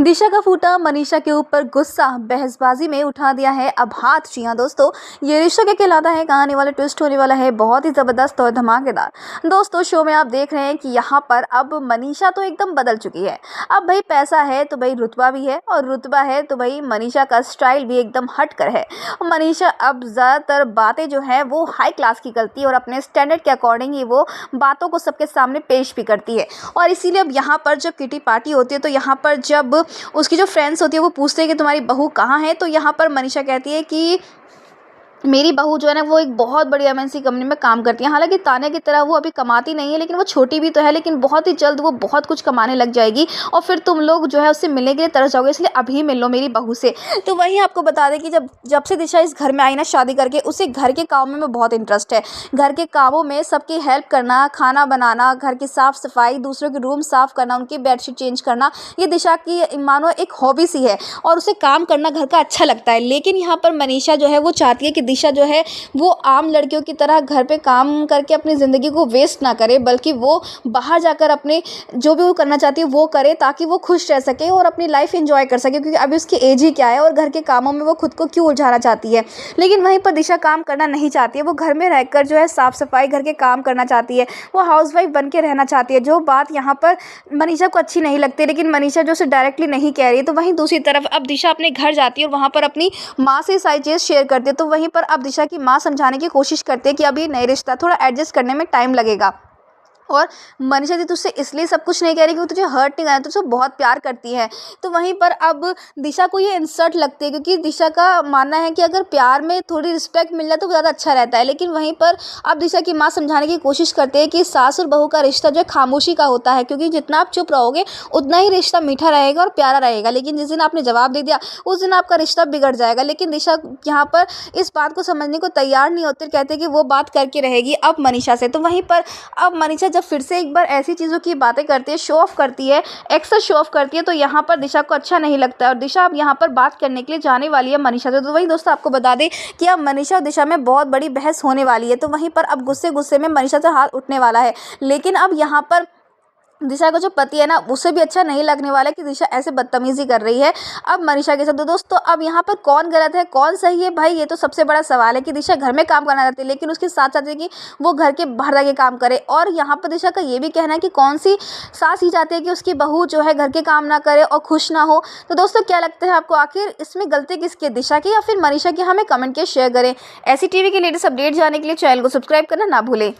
दिशा का फूटा मनीषा के ऊपर गुस्सा, बहसबाजी में उठा दिया है अब हाथ। जी हाँ दोस्तों, ये रिश्ता क्या कहलाता है कहानी वाला ट्विस्ट होने वाला है, बहुत ही ज़बरदस्त और धमाकेदार। दोस्तों शो में आप देख रहे हैं कि यहाँ पर अब मनीषा तो एकदम बदल चुकी है। अब भाई पैसा है तो भाई रुतबा भी है, और रुतबा है तो भाई मनीषा का स्टाइल भी एकदम हट कर है। मनीषा अब ज़्यादातर बातें जो है वो हाई क्लास की करती है और अपने स्टैंडर्ड के अकॉर्डिंग ही वो बातों को सबके सामने पेश भी करती है। और इसीलिए अब यहाँ पर जब किटी पार्टी होती है तो यहाँ पर जब उसकी जो फ्रेंड्स होती है वो पूछते हैं कि तुम्हारी बहू कहाँ है, तो यहाँ पर मनीषा कहती है कि मेरी बहू जो है ना वो एक बहुत बड़ी एमएनसी कंपनी में काम करती है। हालांकि तान्या की तरह वो अभी कमाती नहीं है, लेकिन वो छोटी भी तो है, लेकिन बहुत ही जल्द वो बहुत कुछ कमाने लग जाएगी और फिर तुम लोग जो है उससे मिलने के लिए तरस जाओगे, इसलिए अभी मिल लो मेरी बहू से। तो वहीं आपको बता दें कि जब से दिशा इस घर में आई ना शादी करके, उसे घर के कामों में बहुत इंटरेस्ट है। घर के कामों में सबकी हेल्प करना, खाना बनाना, घर की साफ़ सफाई, दूसरों के रूम साफ़ करना, उनकी बेडशीट चेंज करना, ये दिशा की मानो एक हॉबी सी है और उसे काम करना घर का अच्छा लगता है। लेकिन यहाँ पर मनीषा जो है वो चाहती है कि दिशा जो है वो आम लड़कियों की तरह घर पे काम करके अपनी ज़िंदगी को वेस्ट ना करे, बल्कि वो बाहर जाकर अपने जो भी वो करना चाहती है वो करे, ताकि वो खुश रह सके और अपनी लाइफ एंजॉय कर सके। क्योंकि अभी उसकी एज ही क्या है और घर के कामों में वो खुद को क्यों उलझाना चाहती है। लेकिन वहीं पर दिशा काम करना नहीं चाहती है, वो घर में रहकर जो है साफ़ सफाई घर के काम करना चाहती है, वो हाउसवाइफ बन के रहना चाहती है। जो बात यहाँ पर मनीषा को अच्छी नहीं लगती, लेकिन मनीषा जो उसे डायरेक्टली नहीं कह रही है। तो वहीं दूसरी तरफ अब दिशा अपने घर जाती है और वहाँ पर अपनी माँ से सारी चीज़ शेयर करती है। तो वहीं पर अब दिशा की माँ समझाने की कोशिश करते हैं कि अभी नए रिश्ता थोड़ा एडजस्ट करने में टाइम लगेगा। और मनीषा दी तुझसे इसलिए सब कुछ नहीं कह रही कि वो तुझे हर्ट नहीं करना, तुझसे बहुत प्यार करती है। तो वहीं पर अब दिशा को ये इंसल्ट लगती है, क्योंकि दिशा का मानना है कि अगर प्यार में थोड़ी रिस्पेक्ट मिल जाए तो ज़्यादा अच्छा रहता है। लेकिन वहीं पर अब दिशा की माँ समझाने की कोशिश करते हैं कि सास और बहू का रिश्ता जो है खामोशी का होता है, क्योंकि जितना आप चुप रहोगे उतना ही रिश्ता मीठा रहेगा और प्यारा रहेगा। लेकिन जिस दिन आपने जवाब दे दिया उस दिन आपका रिश्ता बिगड़ जाएगा। लेकिन दिशा यहाँ पर इस बात को समझने को तैयार नहीं होती, कहते हैं कि वो बात करके रहेगी अब मनीषा से। तो वहीं पर अब मनीषा फिर से एक बार ऐसी चीज़ों की बातें करती है, शो ऑफ करती है, एक्स्ट्रा शो ऑफ करती है, तो यहाँ पर दिशा को अच्छा नहीं लगता है और दिशा अब यहाँ पर बात करने के लिए जाने वाली है मनीषा से। तो वही दोस्तों आपको बता दें कि अब मनीषा और दिशा में बहुत बड़ी बहस होने वाली है। तो वहीं पर अब गुस्से गुस्से में मनीषा से हाथ उठने वाला है। लेकिन अब यहाँ पर दिशा का जो पति है ना उसे भी अच्छा नहीं लगने वाला कि दिशा ऐसे बदतमीजी कर रही है अब मनीषा के साथ। तो दोस्तों अब यहाँ पर कौन गलत है कौन सही है भाई, ये तो सबसे बड़ा सवाल है कि दिशा घर में काम करना चाहती है, लेकिन उसके साथ चाहती है कि वो घर के बाहर जाके काम करे। और यहाँ पर दिशा का ये भी कहना है कि कौन सी सास ही चाहती है कि उसकी बहू जो है घर के काम ना करे और खुश ना हो। तो दोस्तों क्या लगता है आपको, आखिर इसमें गलती किसकी, दिशा की या फिर मनीषा की? हमें कमेंट के शेयर करें। ऐसी टीवी के लेटेस्ट अपडेट जानने के लिए चैनल को सब्सक्राइब करना ना भूलें।